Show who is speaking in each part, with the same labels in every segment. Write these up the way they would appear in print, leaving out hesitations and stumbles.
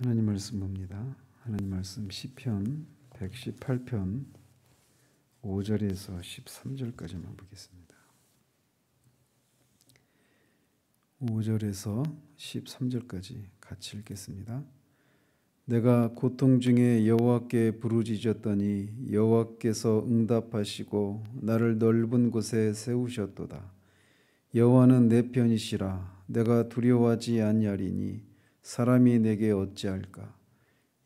Speaker 1: 하나님 말씀 봅니다. 하나님 말씀 시편 118편 5절에서 13절까지만 보겠습니다. 5절에서 13절까지 같이 읽겠습니다. 내가 고통 중에 여호와께 부르짖었더니 여호와께서 응답하시고 나를 넓은 곳에 세우셨도다. 여호와는 내 편이시라. 내가 두려워하지 아니하리니 사람이 내게 어찌할까.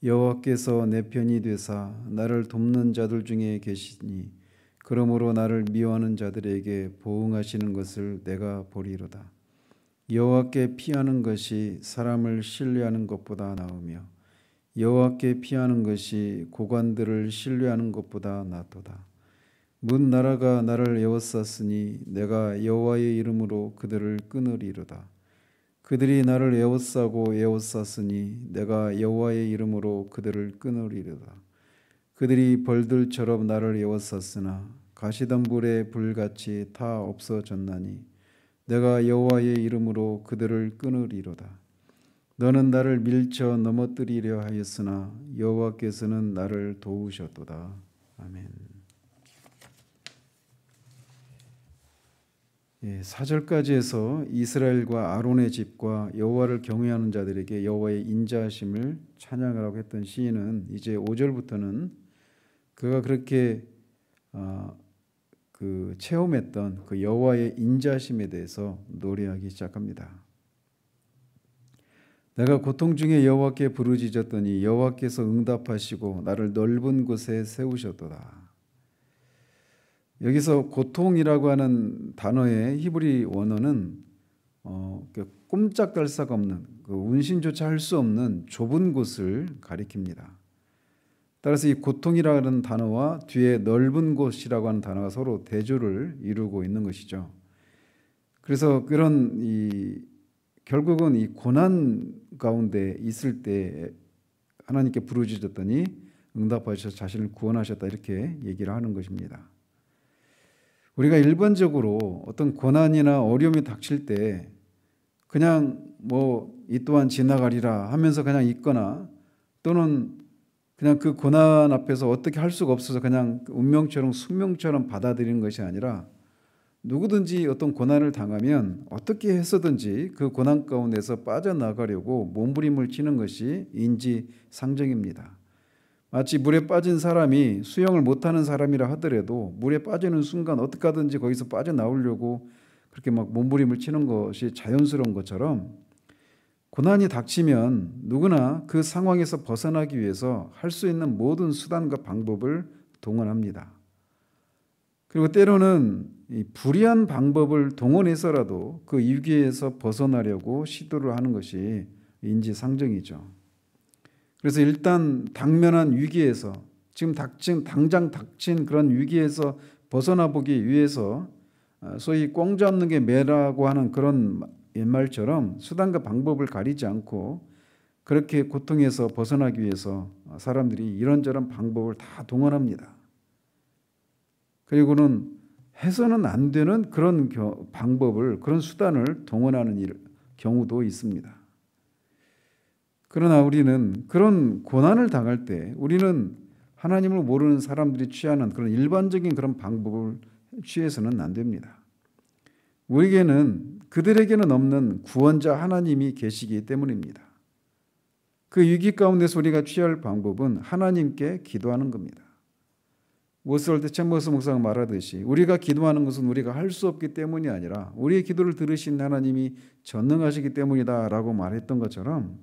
Speaker 1: 여호와께서 내 편이 되사 나를 돕는 자들 중에 계시니 그러므로 나를 미워하는 자들에게 보응하시는 것을 내가 보리로다. 여호와께 피하는 것이 사람을 신뢰하는 것보다 나으며 여호와께 피하는 것이 고관들을 신뢰하는 것보다 낫도다. 문 나라가 나를 에워쌌으니 내가 여호와의 이름으로 그들을 끊으리로다. 그들이 나를 에워싸고 에워쌌으니 내가 여호와의 이름으로 그들을 끊으리로다. 그들이 벌들처럼 나를 에워쌌으나 가시덤불의 불같이 다 없어졌나니 내가 여호와의 이름으로 그들을 끊으리로다. 너는 나를 밀쳐 넘어뜨리려 하였으나 여호와께서는 나를 도우셨도다. 아멘. 4절까지 해서 이스라엘과 아론의 집과 여호와를 경외하는 자들에게 여호와의 인자하심을 찬양하라고 했던 시인은 이제 5절부터는 그가 그렇게 체험했던 그 여호와의 인자하심에 대해서 노래하기 시작합니다. 내가 고통 중에 여호와께 부르짖었더니 여호와께서 응답하시고 나를 넓은 곳에 세우셨도다. 여기서 고통이라고 하는 단어의 히브리 원어는 꼼짝달싹 없는 운신조차 할 수 없는 좁은 곳을 가리킵니다. 따라서 이 고통이라는 단어와 뒤에 넓은 곳이라고 하는 단어가 서로 대조를 이루고 있는 것이죠. 그래서 결국은 이 고난 가운데 있을 때 하나님께 부르짖었더니 응답하셔서 자신을 구원하셨다 이렇게 얘기를 하는 것입니다. 우리가 일반적으로 어떤 고난이나 어려움이 닥칠 때 그냥 이 또한 지나가리라 하면서 그냥 있거나 또는 그냥 그 고난 앞에서 어떻게 할 수가 없어서 그냥 운명처럼 숙명처럼 받아들이는 것이 아니라 누구든지 어떤 고난을 당하면 어떻게 해서든지 그 고난 가운데서 빠져나가려고 몸부림을 치는 것이 인지상정입니다. 마치 물에 빠진 사람이 수영을 못하는 사람이라 하더라도 물에 빠지는 순간 어떻게 하든지 거기서 빠져나오려고 그렇게 막 몸부림을 치는 것이 자연스러운 것처럼 고난이 닥치면 누구나 그 상황에서 벗어나기 위해서 할 수 있는 모든 수단과 방법을 동원합니다. 그리고 때로는 이 불의한 방법을 동원해서라도 그 위기에서 벗어나려고 시도를 하는 것이 인지상정이죠. 그래서 일단 당면한 위기에서 지금 당장 닥친 그런 위기에서 벗어나 보기 위해서 소위 꽁 잡는 게 매라고 하는 그런 옛말처럼 수단과 방법을 가리지 않고 그렇게 고통에서 벗어나기 위해서 사람들이 이런저런 방법을 다 동원합니다. 그리고는 해서는 안 되는 그런 방법을 그런 수단을 동원하는 경우도 있습니다. 그러나 우리는 그런 고난을 당할 때 우리는 하나님을 모르는 사람들이 취하는 그런 일반적인 그런 방법을 취해서는 안 됩니다. 그들에게는 없는 구원자 하나님이 계시기 때문입니다. 그 위기 가운데서 우리가 취할 방법은 하나님께 기도하는 겁니다. 무엇을 할 때 챔버스 목사가 말하듯이 우리가 기도하는 것은 우리가 할 수 없기 때문이 아니라 우리의 기도를 들으신 하나님이 전능하시기 때문이다라고 말했던 것처럼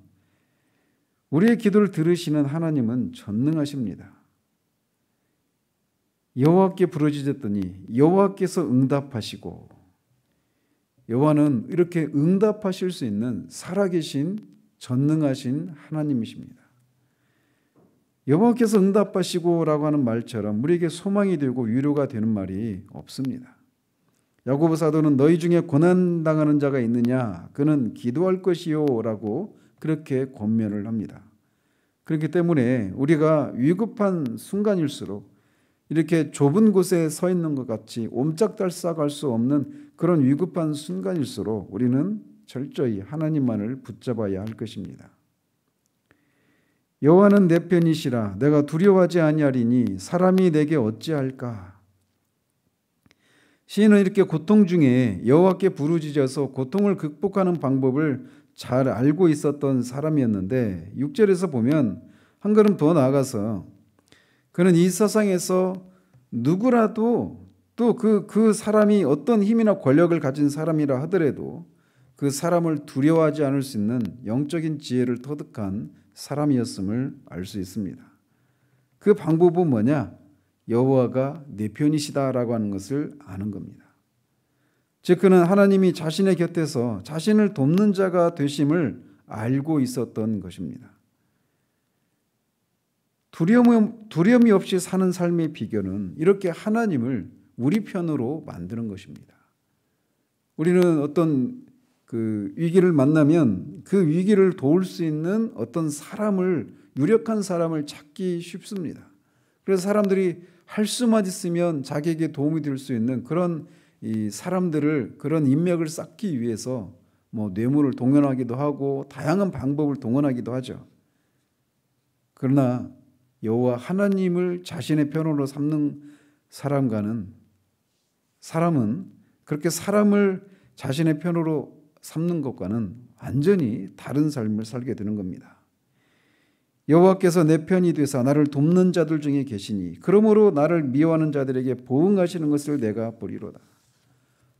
Speaker 1: 우리의 기도를 들으시는 하나님은 전능하십니다. 여호와께 부르짖었더니 여호와께서 응답하시고 여호와는 이렇게 응답하실 수 있는 살아계신 전능하신 하나님이십니다. 여호와께서 응답하시고라고 하는 말처럼 우리에게 소망이 되고 위로가 되는 말이 없습니다. 야고보 사도는 너희 중에 고난당하는 자가 있느냐 그는 기도할 것이요라고 그렇게 권면을 합니다. 그렇기 때문에 우리가 위급한 순간일수록 이렇게 좁은 곳에 서 있는 것 같이 옴짝달싹할 수 없는 그런 위급한 순간일수록 우리는 철저히 하나님만을 붙잡아야 할 것입니다. 여호와는 내 편이시라. 내가 두려워하지 아니하리니 사람이 내게 어찌할까. 시인은 이렇게 고통 중에 여호와께 부르짖어서 고통을 극복하는 방법을 잘 알고 있었던 사람이었는데 6절에서 보면 한 걸음 더 나아가서 그는 이 세상에서 누구라도 또 그 사람이 어떤 힘이나 권력을 가진 사람이라 하더라도 그 사람을 두려워하지 않을 수 있는 영적인 지혜를 터득한 사람이었음을 알 수 있습니다. 그 방법은 뭐냐? 여호와가 내 편이시다라고 하는 것을 아는 겁니다. 즉 그는 하나님이 자신의 곁에서 자신을 돕는 자가 되심을 알고 있었던 것입니다. 두려움이 없이 사는 삶의 비결은 이렇게 하나님을 우리 편으로 만드는 것입니다. 우리는 어떤 그 위기를 만나면 그 위기를 도울 수 있는 어떤 사람을, 유력한 사람을 찾기 쉽습니다. 그래서 사람들이 할 수만 있으면 자기에게 도움이 될 수 있는 그런 이 사람들을, 그런 인맥을 쌓기 위해서 뭐 뇌물을 동원하기도 하고 다양한 방법을 동원하기도 하죠. 그러나 여호와 하나님을 자신의 편으로 삼는 사람은 그렇게 사람을 자신의 편으로 삼는 것과는 완전히 다른 삶을 살게 되는 겁니다. 여호와께서 내 편이 되사 나를 돕는 자들 중에 계시니 그러므로 나를 미워하는 자들에게 보응하시는 것을 내가 보리로다.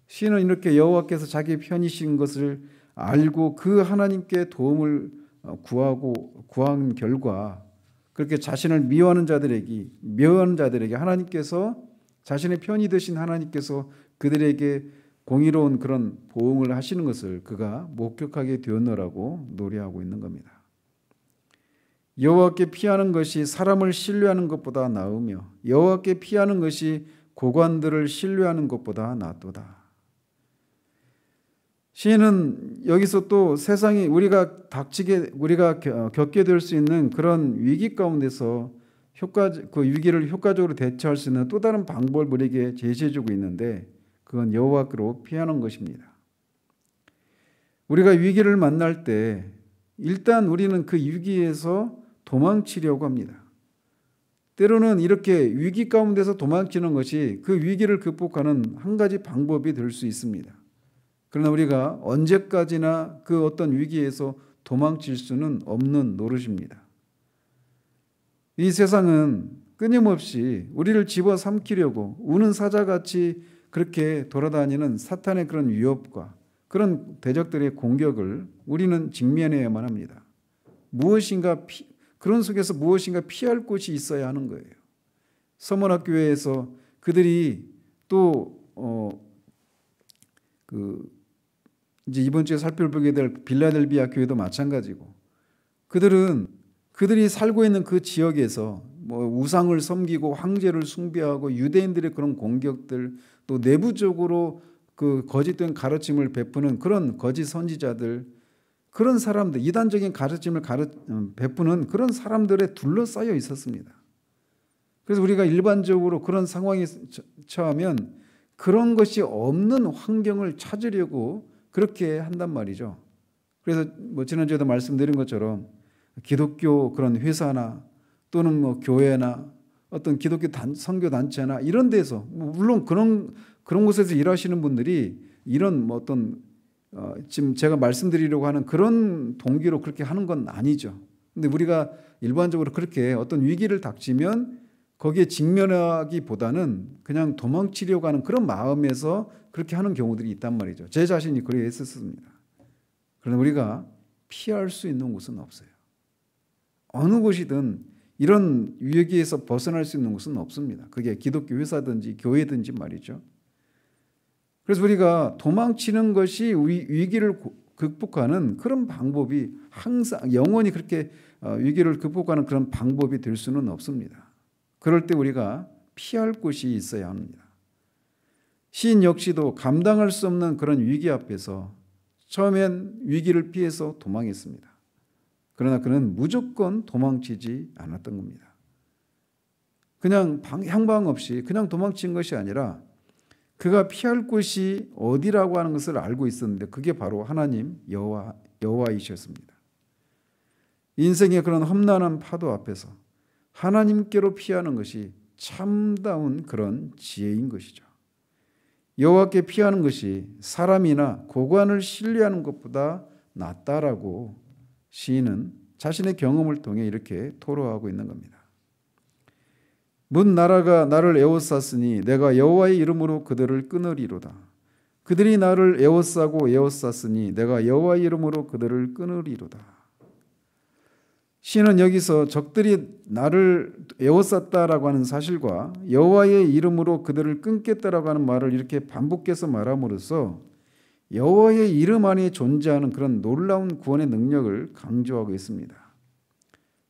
Speaker 1: 시인은 이렇게 여호와께서 자기 편이신 것을 알고 그 하나님께 도움을 구한 결과 그렇게 자신을 미워하는 자들에게 하나님께서 자신의 편이 되신 하나님께서 그들에게 공의로운 그런 보응을 하시는 것을 그가 목격하게 되었노라고 노래하고 있는 겁니다. 여호와께 피하는 것이 사람을 신뢰하는 것보다 나으며 여호와께 피하는 것이 고관들을 신뢰하는 것보다 낫도다. 시인은 여기서 또 세상이 우리가 겪게 될 수 있는 그런 위기 가운데서 그 위기를 효과적으로 대처할 수 있는 또 다른 방법을 우리에게 제시해주고 있는데 그건 여호와께로 피하는 것입니다. 우리가 위기를 만날 때 일단 우리는 그 위기에서 도망치려고 합니다. 때로는 이렇게 위기 가운데서 도망치는 것이 그 위기를 극복하는 한 가지 방법이 될 수 있습니다. 그러나 우리가 언제까지나 그 어떤 위기에서 도망칠 수는 없는 노릇입니다. 이 세상은 끊임없이 우리를 집어삼키려고 우는 사자같이 그렇게 돌아다니는 사탄의 그런 위협과 그런 대적들의 공격을 우리는 직면해야만 합니다. 그런 속에서 무엇인가 피할 곳이 있어야 하는 거예요. 서머나교회에서 그들이 또 이제 이번 주에 살펴보게 될 빌라델비아 교회도 마찬가지고 그들이 살고 있는 그 지역에서 뭐 우상을 섬기고 황제를 숭배하고 유대인들의 그런 공격들 또 내부적으로 그 거짓된 가르침을 베푸는 그런 거짓 선지자들 그런 사람들 이단적인 가르침을 베푸는 그런 사람들에 둘러싸여 있었습니다. 그래서 우리가 일반적으로 그런 상황에 처하면 그런 것이 없는 환경을 찾으려고 그렇게 한단 말이죠. 그래서 뭐 지난주에도 말씀드린 것처럼 기독교 그런 회사나 또는 뭐 교회나 어떤 기독교 선교 단체나 이런 데서 물론 그런 곳에서 일하시는 분들이 이런 뭐 어떤 지금 제가 말씀드리려고 하는 그런 동기로 그렇게 하는 건 아니죠. 근데 우리가 일반적으로 그렇게 어떤 위기를 닥치면 거기에 직면하기보다는 그냥 도망치려고 하는 그런 마음에서 그렇게 하는 경우들이 있단 말이죠. 제 자신이 그랬었습니다. 그러나 우리가 피할 수 있는 곳은 없어요. 어느 곳이든 이런 위기에서 벗어날 수 있는 곳은 없습니다. 그게 기독교 회사든지 교회든지 말이죠. 그래서 우리가 도망치는 것이 위기를 극복하는 그런 방법이 항상 영원히 그렇게 위기를 극복하는 그런 방법이 될 수는 없습니다. 그럴 때 우리가 피할 곳이 있어야 합니다. 시인 역시도 감당할 수 없는 그런 위기 앞에서 처음엔 위기를 피해서 도망했습니다. 그러나 그는 무조건 도망치지 않았던 겁니다. 그냥 향방 없이 그냥 도망친 것이 아니라 그가 피할 곳이 어디라고 하는 것을 알고 있었는데 그게 바로 하나님 여호와이셨습니다. 인생의 그런 험난한 파도 앞에서 하나님께로 피하는 것이 참다운 그런 지혜인 것이죠. 여호와께 피하는 것이 사람이나 고관을 신뢰하는 것보다 낫다라고 시인은 자신의 경험을 통해 이렇게 토로하고 있는 겁니다. 문 나라가 나를 에워쌌으니 내가 여호와의 이름으로 그들을 끊으리로다. 그들이 나를 에워싸고 에워쌌으니 내가 여호와의 이름으로 그들을 끊으리로다. 시인은 여기서 적들이 나를 에워쌌다라고 하는 사실과 여호와의 이름으로 그들을 끊겠다라고 하는 말을 이렇게 반복해서 말함으로써 여호와의 이름 안에 존재하는 그런 놀라운 구원의 능력을 강조하고 있습니다.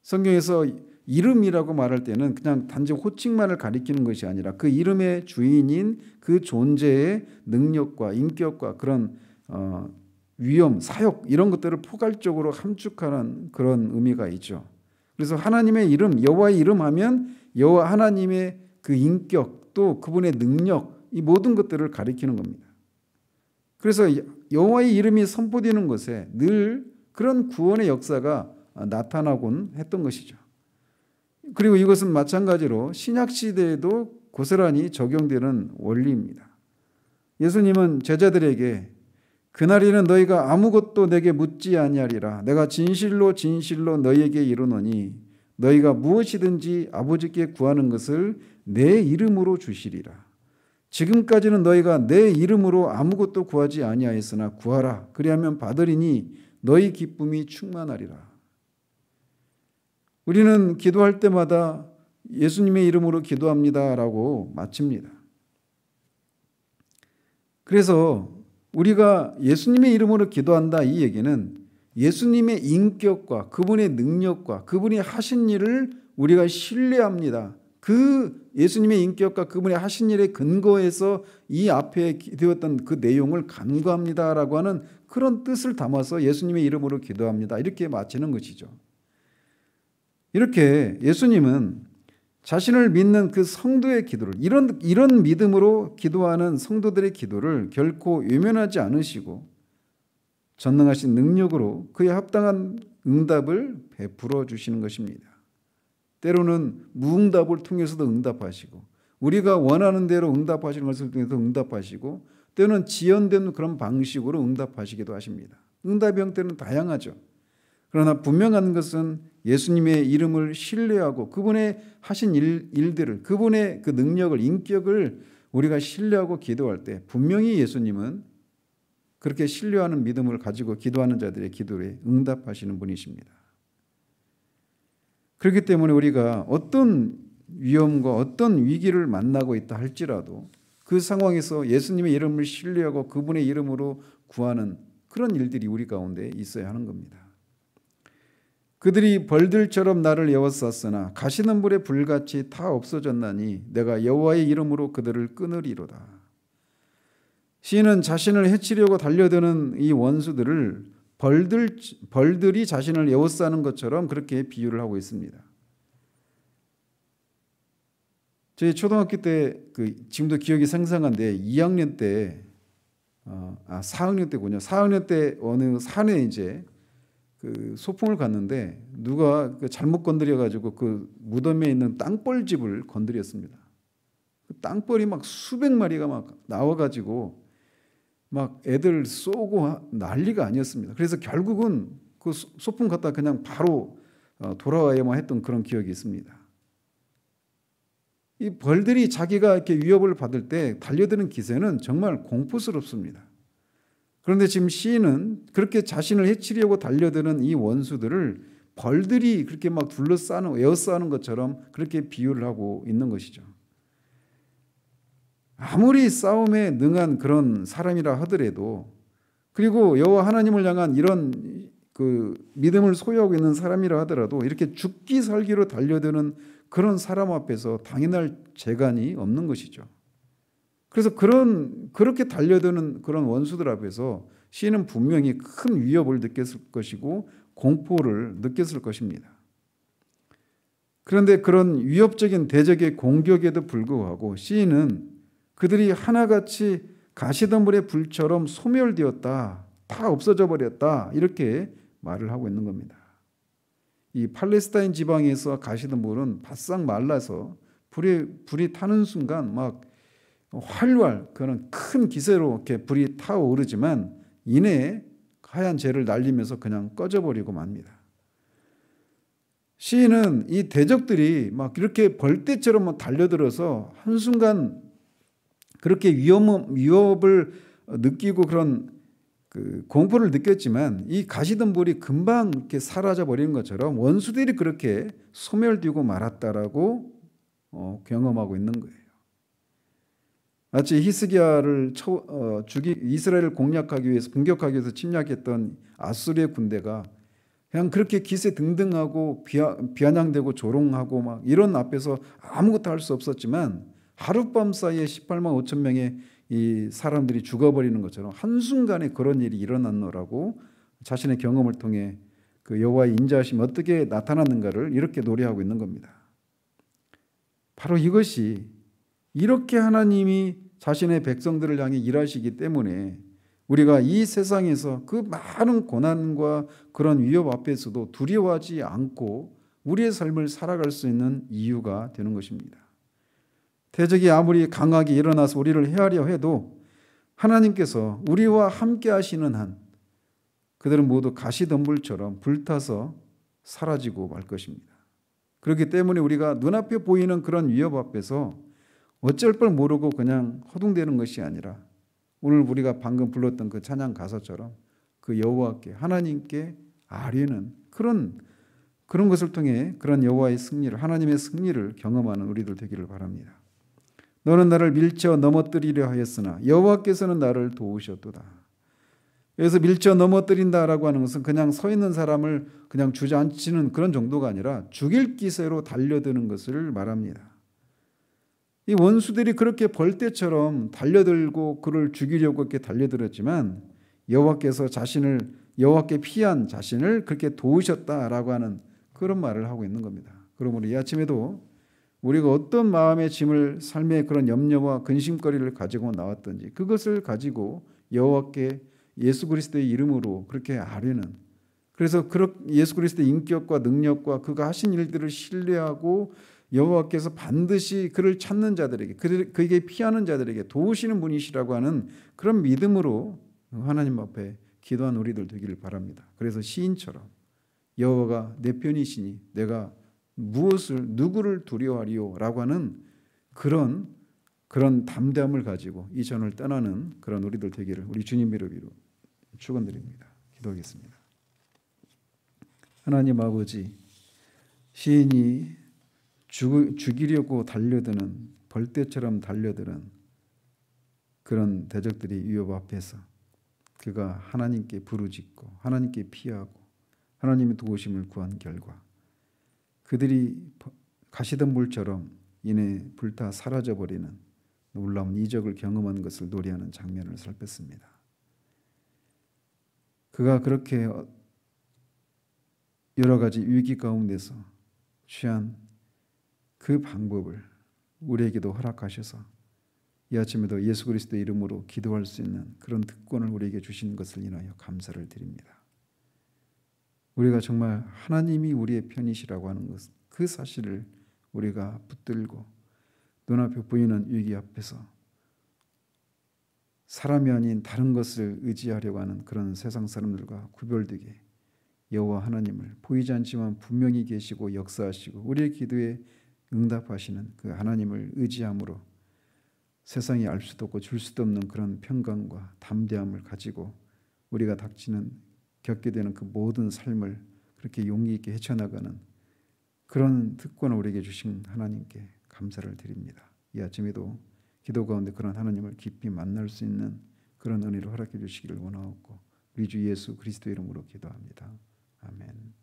Speaker 1: 성경에서 이름이라고 말할 때는 그냥 단지 호칭만을 가리키는 것이 아니라 그 이름의 주인인 그 존재의 능력과 인격과 그런 위험, 사역 이런 것들을 포괄적으로 함축하는 그런 의미가 있죠. 그래서 하나님의 이름, 여호와의 이름 하면 여호와 하나님의 그 인격 또 그분의 능력 이 모든 것들을 가리키는 겁니다. 그래서 여호와의 이름이 선포되는 것에 늘 그런 구원의 역사가 나타나곤 했던 것이죠. 그리고 이것은 마찬가지로 신약 시대에도 고스란히 적용되는 원리입니다. 예수님은 제자들에게 그날에는 너희가 아무것도 내게 묻지 아니하리라. 내가 진실로 진실로 너희에게 이르노니 너희가 무엇이든지 아버지께 구하는 것을 내 이름으로 주시리라. 지금까지는 너희가 내 이름으로 아무것도 구하지 아니하였으나 구하라. 그리하면 받으리니 너희 기쁨이 충만하리라. 우리는 기도할 때마다 예수님의 이름으로 기도합니다라고 마칩니다. 그래서 우리가 예수님의 이름으로 기도한다 이 얘기는 예수님의 인격과 그분의 능력과 그분이 하신 일을 우리가 신뢰합니다. 그 예수님의 인격과 그분의 하신 일에 근거해서 이 앞에 기도했던 그 내용을 간구합니다라고 하는 그런 뜻을 담아서 예수님의 이름으로 기도합니다. 이렇게 마치는 것이죠. 이렇게 예수님은 자신을 믿는 그 성도의 기도를 이런 믿음으로 기도하는 성도들의 기도를 결코 외면하지 않으시고 전능하신 능력으로 그에 합당한 응답을 베풀어 주시는 것입니다. 때로는 무응답을 통해서도 응답하시고 우리가 원하는 대로 응답하시는 것을 통해서 응답하시고 때로는 지연된 그런 방식으로 응답하시기도 하십니다. 응답의 형태는 다양하죠. 그러나 분명한 것은 예수님의 이름을 신뢰하고 그분의 하신 일들을 그분의 그 능력을 인격을 우리가 신뢰하고 기도할 때 분명히 예수님은 그렇게 신뢰하는 믿음을 가지고 기도하는 자들의 기도에 응답하시는 분이십니다. 그렇기 때문에 우리가 어떤 위험과 어떤 위기를 만나고 있다 할지라도 그 상황에서 예수님의 이름을 신뢰하고 그분의 이름으로 구하는 그런 일들이 우리 가운데 있어야 하는 겁니다. 그들이 벌들처럼 나를 에워쌌으나 가시는 불에 불같이 다 없어졌나니 내가 여호와의 이름으로 그들을 끊으리로다. 시인은 자신을 해치려고 달려드는 이 원수들을 벌들이 자신을 에워싸는 것처럼 그렇게 비유를 하고 있습니다. 저희 초등학교 때 지금도 기억이 생생한데 2학년 때 4학년 때군요. 4학년 때 어느 산에 이제 그 소풍을 갔는데 누가 잘못 건드려 가지고 그 무덤에 있는 땅벌집을 건드렸습니다. 그 땅벌이 막 수백 마리가 막 나와 가지고 막 애들 쏘고 난리가 아니었습니다. 그래서 결국은 그 소풍 갔다 그냥 바로 돌아와야만 했던 그런 기억이 있습니다. 이 벌들이 자기가 이렇게 위협을 받을 때 달려드는 기세는 정말 공포스럽습니다. 그런데 지금 시인은 그렇게 자신을 해치려고 달려드는 이 원수들을 벌들이 그렇게 막 둘러싸는 에워싸는 것처럼 그렇게 비유를 하고 있는 것이죠. 아무리 싸움에 능한 그런 사람이라 하더라도 그리고 여호와 하나님을 향한 이런 그 믿음을 소유하고 있는 사람이라 하더라도 이렇게 죽기 살기로 달려드는 그런 사람 앞에서 당연할 재간이 없는 것이죠. 그래서 그렇게 달려드는 그런 원수들 앞에서 시인은 분명히 큰 위협을 느꼈을 것이고 공포를 느꼈을 것입니다. 그런데 그런 위협적인 대적의 공격에도 불구하고 시인은 그들이 하나같이 가시덤불의 불처럼 소멸되었다, 다 없어져 버렸다 이렇게 말을 하고 있는 겁니다. 이 팔레스타인 지방에서 가시덤불은 바싹 말라서 불이 타는 순간 막 활활 그런 큰 기세로 이렇게 불이 타오르지만 이내에 하얀 재를 날리면서 그냥 꺼져버리고 맙니다. 시인은 이 대적들이 막 이렇게 벌떼처럼 막 달려들어서 한순간 그렇게 위협을 느끼고 그런 그 공포를 느꼈지만 이 가시덤불이 금방 이렇게 사라져 버리는 것처럼 원수들이 그렇게 소멸되고 말았다라고 경험하고 있는 거예요. 마치 히스기야를 이스라엘을 공략하기 위해서 공격하기 위해서 침략했던 아수르의 군대가 그냥 그렇게 기세등등하고 비아냥대고 조롱하고 막 이런 앞에서 아무것도 할 수 없었지만 하룻밤 사이에 18만 5천 명의 이 사람들이 죽어버리는 것처럼 한순간에 그런 일이 일어났노라고 자신의 경험을 통해 그 여호와의 인자하심이 어떻게 나타났는가를 이렇게 노래하고 있는 겁니다. 바로 이것이 이렇게 하나님이 자신의 백성들을 향해 일하시기 때문에 우리가 이 세상에서 그 많은 고난과 그런 위협 앞에서도 두려워하지 않고 우리의 삶을 살아갈 수 있는 이유가 되는 것입니다. 대적이 아무리 강하게 일어나서 우리를 해하려 해도 하나님께서 우리와 함께 하시는 한 그들은 모두 가시덤불처럼 불타서 사라지고 말 것입니다. 그렇기 때문에 우리가 눈앞에 보이는 그런 위협 앞에서 어쩔 줄 모르고 그냥 허둥대는 것이 아니라 오늘 우리가 방금 불렀던 그 찬양 가사처럼 그 여호와께 하나님께 아뢰는 그런 것을 통해 그런 여호와의 승리를 하나님의 승리를 경험하는 우리들 되기를 바랍니다. 너는 나를 밀쳐 넘어뜨리려 하였으나 여호와께서는 나를 도우셨도다. 그래서 밀쳐 넘어뜨린다라고 하는 것은 그냥 서 있는 사람을 그냥 주저앉히는 그런 정도가 아니라 죽일 기세로 달려드는 것을 말합니다. 이 원수들이 그렇게 벌떼처럼 달려들고 그를 죽이려고 이렇게 달려들었지만 여호와께 피한 자신을 그렇게 도우셨다라고 하는 그런 말을 하고 있는 겁니다. 그러므로 이 아침에도 우리가 어떤 마음의 짐을 삶의 그런 염려와 근심거리를 가지고 나왔든지 그것을 가지고 여호와께 예수 그리스도의 이름으로 그렇게 아뢰는 그래서 예수 그리스도의 인격과 능력과 그가 하신 일들을 신뢰하고 여호와께서 반드시 그를 찾는 자들에게 그에게 피하는 자들에게 도우시는 분이시라고 하는 그런 믿음으로 하나님 앞에 기도한 우리들 되기를 바랍니다. 그래서 시인처럼 여호와가 내 편이시니 내가 누구를 두려워하리요 라고 하는 그런 담대함을 가지고 이 전을 떠나는 그런 우리들 되기를 우리 주님 이름으로 축원드립니다. 기도하겠습니다. 하나님 아버지, 시인이 죽이려고 달려드는 벌떼처럼 달려드는 그런 대적들이 위협 앞에서 그가 하나님께 부르짖고 하나님께 피하고 하나님의 도우심을 구한 결과 그들이 가시덤불처럼 이내 불타 사라져버리는 놀라운 이적을 경험한 것을 노래하는 장면을 살폈습니다. 그가 그렇게 여러 가지 위기 가운데서 취한 그 방법을 우리에게도 허락하셔서 이 아침에도 예수 그리스도의 이름으로 기도할 수 있는 그런 특권을 우리에게 주신 것을 인하여 감사를 드립니다. 우리가 정말 하나님이 우리의 편이시라고 하는 것, 그 사실을 우리가 붙들고 눈앞에 보이는 위기 앞에서 사람이 아닌 다른 것을 의지하려고 하는 그런 세상 사람들과 구별되게 여호와 하나님을 보이지 않지만 분명히 계시고 역사하시고 우리의 기도에 응답하시는 그 하나님을 의지함으로 세상이 알 수도 없고 줄 수도 없는 그런 평강과 담대함을 가지고 우리가 겪게 되는 그 모든 삶을 그렇게 용기 있게 헤쳐나가는 그런 특권을 우리에게 주신 하나님께 감사를 드립니다. 이 아침에도 기도 가운데 그런 하나님을 깊이 만날 수 있는 그런 은혜를 허락해 주시기를 원하옵고 우리 주 예수 그리스도 이름으로 기도합니다. 아멘.